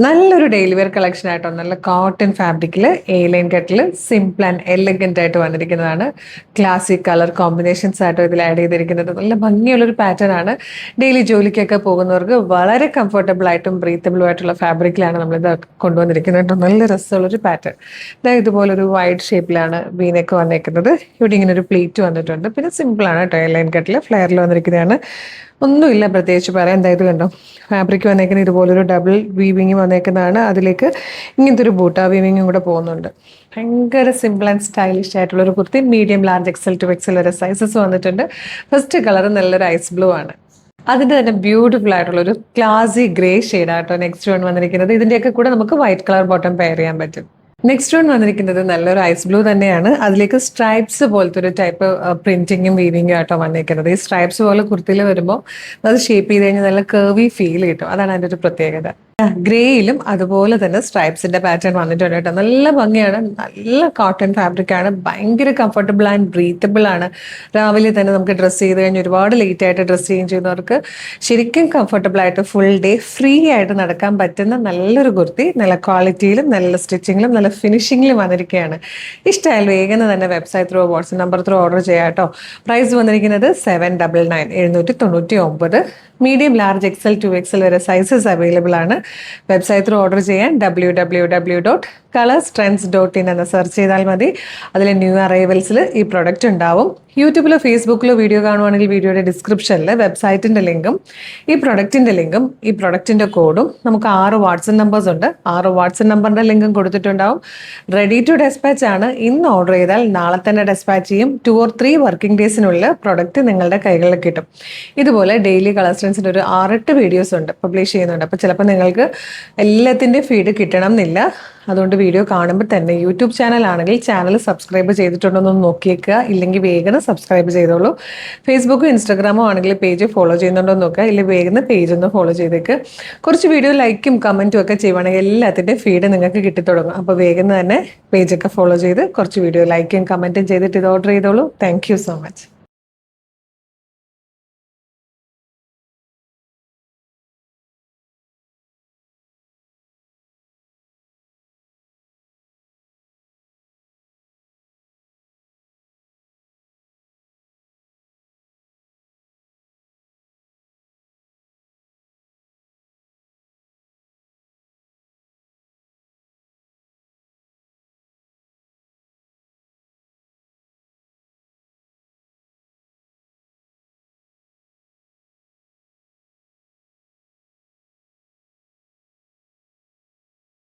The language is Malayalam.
നല്ലൊരു ഡെയിലി വെയർ കളക്ഷൻ ആയിട്ടോ. നല്ല കോട്ടൺ ഫാബ്രിക്കിൽ എ ലൈൻ കട്ടിൽ സിമ്പിൾ ആൻഡ് എലഗന്റ് ആയിട്ട് വന്നിരിക്കുന്നതാണ്. ക്ലാസിക് കളർ കോമ്പിനേഷൻസ് ആയിട്ടോ ഇതിൽ ആഡ് ചെയ്തിരിക്കുന്നത്. നല്ല ഭംഗിയുള്ളൊരു പാറ്റേൺ ആണ്. ഡെയിലി ജോലിക്കൊക്കെ പോകുന്നവർക്ക് വളരെ കംഫർട്ടബിൾ ആയിട്ടും ബ്രീത്തബിളും ആയിട്ടുള്ള ഫാബ്രിക്കിലാണ് നമ്മളിത് കൊണ്ടുവന്നിരിക്കുന്നത് കേട്ടോ. നല്ല രസമുള്ളൊരു പാറ്റേൺ. അതായത് ഇതുപോലൊരു വൈഡ് ഷേപ്പിലാണ് വീനൊക്കെ വന്നേക്കുന്നത്. ഇവിടെ ഇങ്ങനെ ഒരു പ്ലേറ്റ് വന്നിട്ടുണ്ട്. പിന്നെ സിമ്പിൾ ആണ് കേട്ടോ. എ ലൈൻ കട്ടിൽ ഫ്ലെയറിൽ വന്നിരിക്കുന്നതാണ്. ഒന്നുമില്ല പ്രത്യേകിച്ച് പറയാം. എന്തായത് കണ്ടോ, ഫാബ്രിക് വന്നേക്കുന്നത് ഇതുപോലൊരു ഡബിൾ വീവിങ് വന്നേക്കുന്നതാണ്. അതിലേക്ക് ഇങ്ങനത്തെ ഒരു ബൂട്ട വീവിങ്ങും കൂടെ പോകുന്നുണ്ട്. ഭയങ്കര സിമ്പിൾ ആൻഡ് സ്റ്റൈലിഷ് ആയിട്ടുള്ള ഒരു kurti. Medium, large, XL to XL വരെ സൈസസ് വന്നിട്ടുണ്ട്. ഫസ്റ്റ് കളർ നല്ലൊരു ഐസ് ബ്ലൂ ആണ്. അതിൻ്റെ തന്നെ ബ്യൂട്ടിഫുൾ ആയിട്ടുള്ള ഒരു ക്ലാസി ഗ്രേ ഷെയ്ഡാട്ടോ നെക്സ്റ്റ് വൺ വന്നിരിക്കുന്നത്. ഇതിൻ്റെയൊക്കെ കൂടെ നമുക്ക് വൈറ്റ് കളർ ബോട്ടം പെയർ ചെയ്യാൻ പറ്റും. നെക്സ്റ്റ് വൺ വന്നിരിക്കുന്നത് നല്ലൊരു ഐസ് ബ്ലൂ തന്നെയാണ്. അതിലേക്ക് സ്ട്രൈപ്സ് പോലത്തെ ഒരു ടൈപ്പ് പ്രിന്റിങ്ങും വീവിങ്ങും ആയിട്ടോ വന്നിരിക്കുന്നത്. ഈ സ്ട്രൈപ്സ് പോലെ കുർത്തിയിൽ വരുമ്പോൾ അത് ഷേപ്പ് ചെയ്ത് കഴിഞ്ഞാൽ നല്ല കർവി ഫീൽ കിട്ടും. അതാണ് അതിൻ്റെ ഒരു പ്രത്യേകത. ഗ്രേയിലും അതുപോലെ തന്നെ സ്ട്രൈപ്സിന്റെ പാറ്റേൺ വന്നിട്ടുണ്ട് കേട്ടോ. നല്ല ഭംഗിയാണ്. നല്ല കോട്ടൺ ഫാബ്രിക് ആണ്. ഭയങ്കര കംഫർട്ടബിൾ ആൻഡ് ബ്രീത്തബിൾ ആണ്. രാവിലെ തന്നെ നമുക്ക് ഡ്രസ്സ് ചെയ്ത് കഴിഞ്ഞ് ഒരുപാട് ലേറ്റ് ആയിട്ട് ഡ്രസ്സ് ചെയ്യുന്നവർക്ക് ശരിക്കും കംഫർട്ടബിൾ ആയിട്ട് ഫുൾ ഡേ ഫ്രീ ആയിട്ട് നടക്കാൻ പറ്റുന്ന നല്ലൊരു കുർത്തി. നല്ല ക്വാളിറ്റിയിലും നല്ല സ്റ്റിച്ചിങ്ങിലും നല്ല ഫിനിഷിങ്ങിലും വന്നിരിക്കുകയാണ്. ഇഷ്ടമായാലും വേഗം തന്നെ website through WhatsApp number through order ചെയ്യാം കേട്ടോ. പ്രൈസ് വന്നിരിക്കുന്നത് 799 799. Medium, large, XL to XL വരെ സൈസസ് അവൈലബിൾ ആണ്. വെബ്സൈറ്റ് ത്രൂ ഓർഡർ ചെയ്യാൻ www.colorstrends.in എന്ന് സെർച്ച് ചെയ്താൽ മതി. അതിൽ ന്യൂ അറൈവൽസിൽ ഈ പ്രൊഡക്റ്റ് ഉണ്ടാവും. യൂട്യൂബിലോ ഫേസ്ബുക്കിലോ വീഡിയോ കാണുവാണെങ്കിൽ വീഡിയോയുടെ ഡിസ്ക്രിപ്ഷനിൽ വെബ്സൈറ്റിൻ്റെ ലിങ്കും ഈ പ്രൊഡക്റ്റിൻ്റെ ലിങ്കും ഈ പ്രൊഡക്റ്റിൻ്റെ കോഡും നമുക്ക് 6 വാട്സപ്പ് നമ്പേഴ്സ് ഉണ്ട്. 6 വാട്സപ്പ് നമ്പറിൻ്റെ ലിങ്കും കൊടുത്തിട്ടുണ്ടാവും. റെഡി ടു ഡെസ്പാച്ച് ആണ്. ഇന്ന് ഓർഡർ ചെയ്താൽ നാളെ തന്നെ ഡെസ്പാച്ച് ചെയ്യും. 2 or 3 വർക്കിംഗ് ഡേയ്സിനുള്ളിൽ പ്രൊഡക്റ്റ് നിങ്ങളുടെ കൈകളിൽ കിട്ടും. ഇതുപോലെ ഡെയിലി കളർസ്റ്റൻസിൻ്റെ ഒരു 6-8 വീഡിയോസ് ഉണ്ട്, പബ്ലിഷ് ചെയ്യുന്നുണ്ട്. അപ്പോൾ ചിലപ്പോൾ നിങ്ങൾക്ക് എല്ലാത്തിൻ്റെയും ഫീഡ് കിട്ടണം എന്നില്ല. അതുകൊണ്ട് വീഡിയോ കാണുമ്പോൾ തന്നെ യൂട്യൂബ് ചാനൽ ആണെങ്കിൽ ചാനൽ സബ്സ്ക്രൈബ് ചെയ്തിട്ടുണ്ടോ എന്ന് നോക്കിയേക്കുക. ഇല്ലെങ്കിൽ വേഗം സബ്സ്ക്രൈബ് ചെയ്തോളൂ. ഫേസ്ബുക്കും ഇൻസ്റ്റാഗ്രാമോ ആണെങ്കിൽ പേജ് ഫോളോ ചെയ്യുന്നുണ്ടോ എന്ന് നോക്കുക. ഇല്ലെങ്കിൽ വേഗം പേജ് ഒന്ന് ഫോളോ ചെയ്തേക്ക്. കുറച്ച് വീഡിയോ ലൈക്കും കമൻറ്റും ഒക്കെ ചെയ്യുവാണെങ്കിൽ എല്ലാത്തിൻ്റെയും ഫീഡ് നിങ്ങൾക്ക് കിട്ടിത്തുടങ്ങും. അപ്പോൾ വേഗം തന്നെ പേജൊക്കെ ഫോളോ ചെയ്ത് കുറച്ച് വീഡിയോ ലൈക്കും കമൻറ്റും ചെയ്തിട്ട് ഇത് ഓർഡർ ചെയ്തോളൂ. Thank you so much.